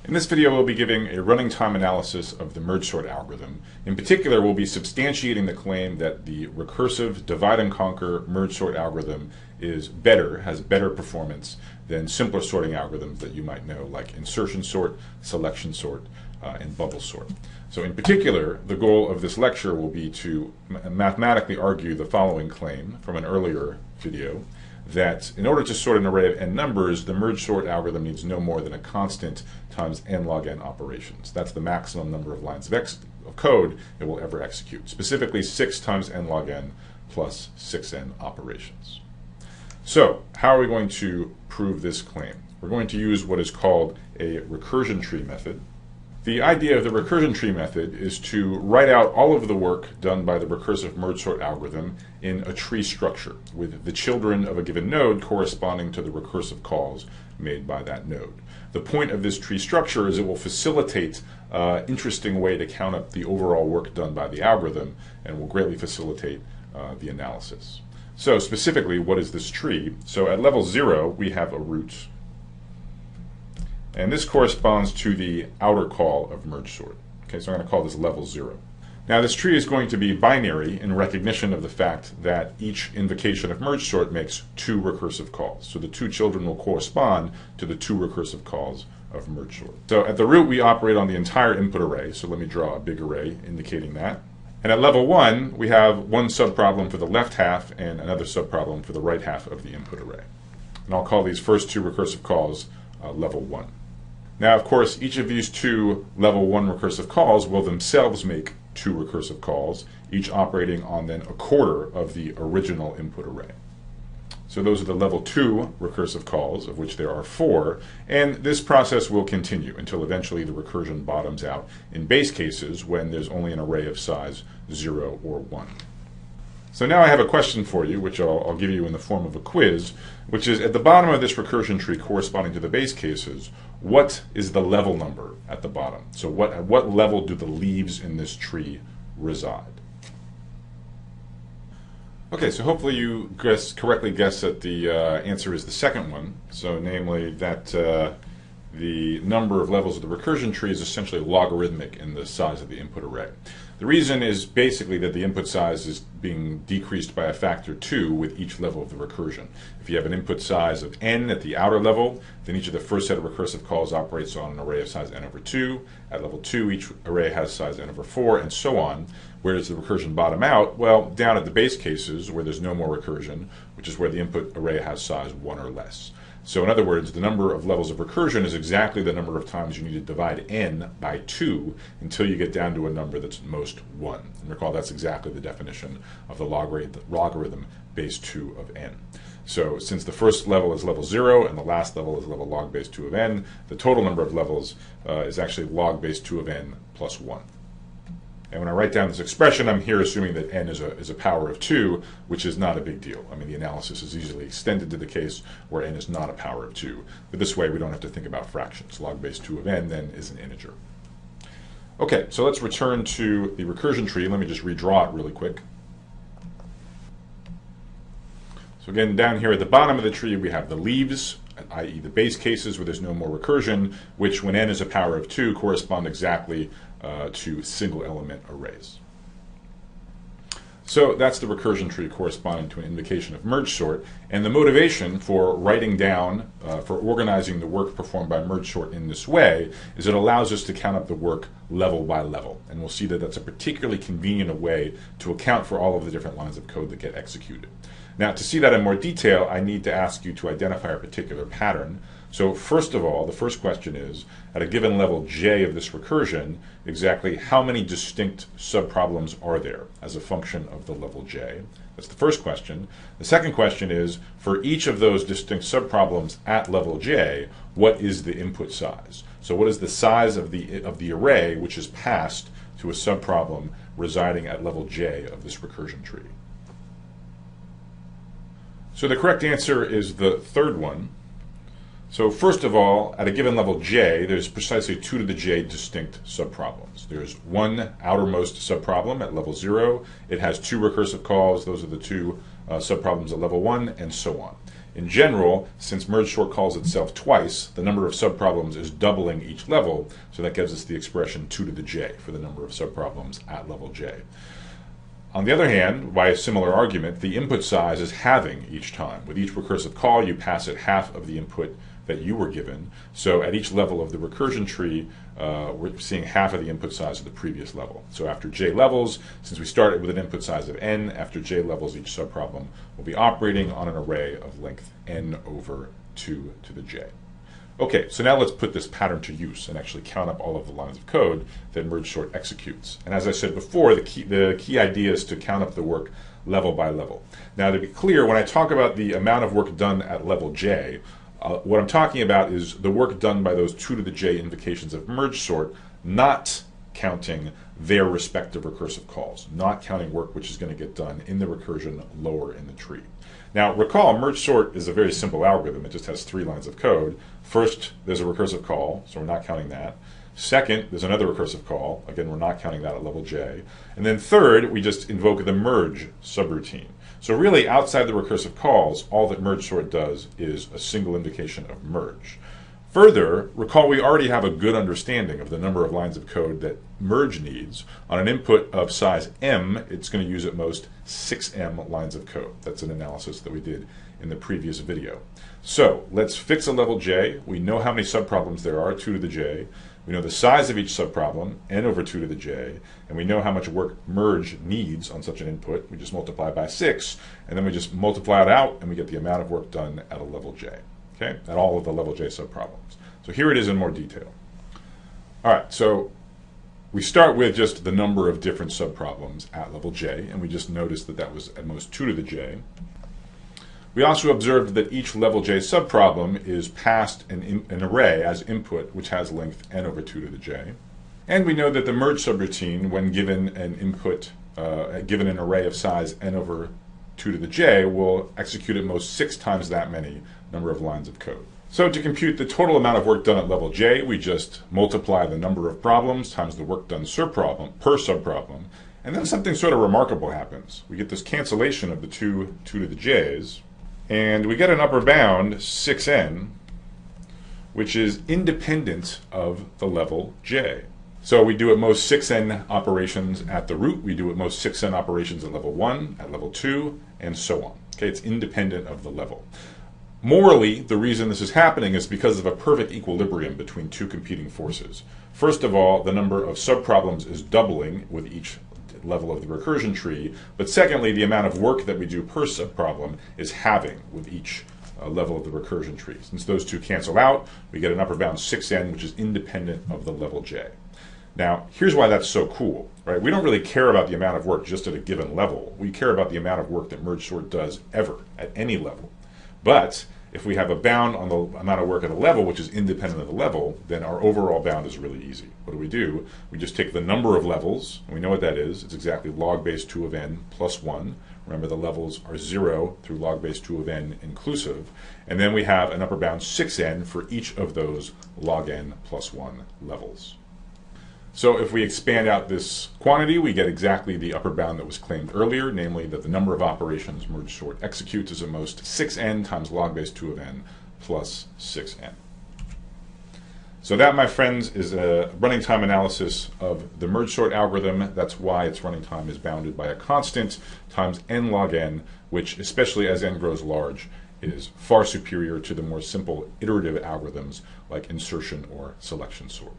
In this video, we'll be giving a running time analysis of the merge sort algorithm. In particular, we'll be substantiating the claim that the recursive divide and conquer merge sort algorithm is better, has better performance than simpler sorting algorithms that you might know, like insertion sort, selection sort, and bubble sort. So in particular, the goal of this lecture will be to mathematically argue the following claim from an earlier video, that in order to sort an array of n numbers, the merge sort algorithm needs no more than a constant times n log n operations. That's the maximum number of lines of code it will ever execute. Specifically, 6 times n log n plus 6n operations. So, how are we going to prove this claim? We're going to use what is called a recursion tree method. The idea of the recursion tree method is to write out all of the work done by the recursive merge sort algorithm in a tree structure, with the children of a given node corresponding to the recursive calls made by that node. The point of this tree structure is it will facilitate an interesting way to count up the overall work done by the algorithm and will greatly facilitate the analysis. So specifically, what is this tree? So at level 0, we have a root. And this corresponds to the outer call of merge sort. Okay, so I'm going to call this level 0. Now this tree is going to be binary in recognition of the fact that each invocation of merge sort makes 2 recursive calls. So the 2 children will correspond to the 2 recursive calls of merge sort. So at the root we operate on the entire input array. So let me draw a big array indicating that. And at level 1 we have one subproblem for the left half and another subproblem for the right half of the input array. And I'll call these first 2 recursive calls level 1. Now, of course, each of these 2 level 1 recursive calls will themselves make 2 recursive calls, each operating on then a quarter of the original input array. So those are the level 2 recursive calls, of which there are 4, and this process will continue until eventually the recursion bottoms out in base cases when there's only an array of size 0 or 1. So now I have a question for you, which I'll give you in the form of a quiz, which is at the bottom of this recursion tree corresponding to the base cases, what is the level number at the bottom? So at what level do the leaves in this tree reside? Okay, so hopefully you correctly guess that the answer is the second one. So namely that the number of levels of the recursion tree is essentially logarithmic in the size of the input array. The reason is basically that the input size is being decreased by a factor 2 with each level of the recursion. If you have an input size of n at the outer level, then each of the first set of recursive calls operates on an array of size n over 2. At level 2, each array has size n over 4, and so on. Where does the recursion bottom out? Well, down at the base cases, where there's no more recursion, which is where the input array has size 1 or less. So in other words, the number of levels of recursion is exactly the number of times you need to divide n by 2 until you get down to a number that's at most 1. And recall that's exactly the definition of the logarithm base 2 of n. So since the first level is level 0 and the last level is level log base 2 of n, the total number of levels is actually log base 2 of n plus 1. And when I write down this expression, I'm here assuming that n is a power of 2, which is not a big deal. I mean, the analysis is easily extended to the case where n is not a power of 2. But this way, we don't have to think about fractions. Log base 2 of n then is an integer. Okay, so let's return to the recursion tree. Let me just redraw it really quick. So again, down here at the bottom of the tree, we have the leaves, i.e. the base cases where there's no more recursion, which when n is a power of 2 correspond exactly to single element arrays. So that's the recursion tree corresponding to an invocation of merge sort, and the motivation for writing down, for organizing the work performed by merge sort in this way is it allows us to count up the work level by level, and we'll see that that's a particularly convenient way to account for all of the different lines of code that get executed. Now, to see that in more detail, I need to ask you to identify a particular pattern. So first of all, the first question is, at a given level j of this recursion, exactly how many distinct subproblems are there as a function of the level j? That's the first question. The second question is, for each of those distinct subproblems at level j, what is the input size? So what is the size of the array which is passed to a subproblem residing at level j of this recursion tree? So the correct answer is the third one. So first of all, at a given level j, there's precisely 2 to the j distinct subproblems. There's one outermost subproblem at level 0. It has 2 recursive calls. Those are the 2 subproblems at level 1, and so on. In general, since merge sort calls itself twice, the number of subproblems is doubling each level, so that gives us the expression 2 to the j for the number of subproblems at level j. On the other hand, by a similar argument, the input size is halving each time. With each recursive call, you pass it half of the input that you were given. So at each level of the recursion tree, we're seeing half of the input size of the previous level. So after j levels, since we started with an input size of n, after j levels, each subproblem will be operating on an array of length n over 2 to the j. Okay, so now let's put this pattern to use and actually count up all of the lines of code that merge sort executes. And as I said before, the key idea is to count up the work level by level. Now, to be clear, when I talk about the amount of work done at level j, what I'm talking about is the work done by those 2 to the j invocations of merge sort, not counting their respective recursive calls, not counting work which is going to get done in the recursion lower in the tree. Now, recall, merge sort is a very simple algorithm. It just has 3 lines of code. First, there's a recursive call, so we're not counting that. Second, there's another recursive call. Again, we're not counting that at level j. And then third, we just invoke the merge subroutine. So really, outside the recursive calls, all that merge sort does is a single invocation of merge. Further, recall we already have a good understanding of the number of lines of code that merge needs. On an input of size m, it's going to use at most 6m lines of code. That's an analysis that we did in the previous video. So let's fix a level j. We know how many subproblems there are, 2 to the j. We know the size of each subproblem, n over 2 to the j, and we know how much work merge needs on such an input. We just multiply by 6, and then we just multiply it out, and we get the amount of work done at a level j, okay, at all of the level j subproblems. So here it is in more detail. All right, so we start with just the number of different subproblems at level j, and we just noticed that that was at most 2 to the j. We also observed that each level j subproblem is passed an array as input, which has length n over 2 to the j. And we know that the merge subroutine, when given an input, given an array of size n over 2 to the j, will execute at most 6 times that many number of lines of code. So to compute the total amount of work done at level j, we just multiply the number of problems times the work done per subproblem, and then something sort of remarkable happens. We get this cancellation of the 2 to the j's, and we get an upper bound, 6n, which is independent of the level j. So we do at most 6n operations at the root, we do at most 6n operations at level 1, at level 2, and so on. Okay, it's independent of the level. Morally, the reason this is happening is because of a perfect equilibrium between 2 competing forces. First of all, the number of subproblems is doubling with each level of the recursion tree, but secondly, the amount of work that we do per subproblem is halving with each level of the recursion tree. Since those 2 cancel out, we get an upper bound 6n, which is independent of the level j. Now, here's why that's so cool, right? We don't really care about the amount of work just at a given level. We care about the amount of work that merge sort does ever at any level. But if we have a bound on the amount of work at a level which is independent of the level, then our overall bound is really easy. What do? We just take the number of levels, and we know what that is. It's exactly log base 2 of n plus 1. Remember, the levels are 0 through log base 2 of n inclusive. And then we have an upper bound 6n for each of those log n plus 1 levels. So if we expand out this quantity, we get exactly the upper bound that was claimed earlier, namely that the number of operations merge sort executes is at most 6n times log base 2 of n plus 6n. So that, my friends, is a running time analysis of the merge sort algorithm. That's why its running time is bounded by a constant times n log n, which, especially as n grows large, is far superior to the more simple iterative algorithms like insertion or selection sort.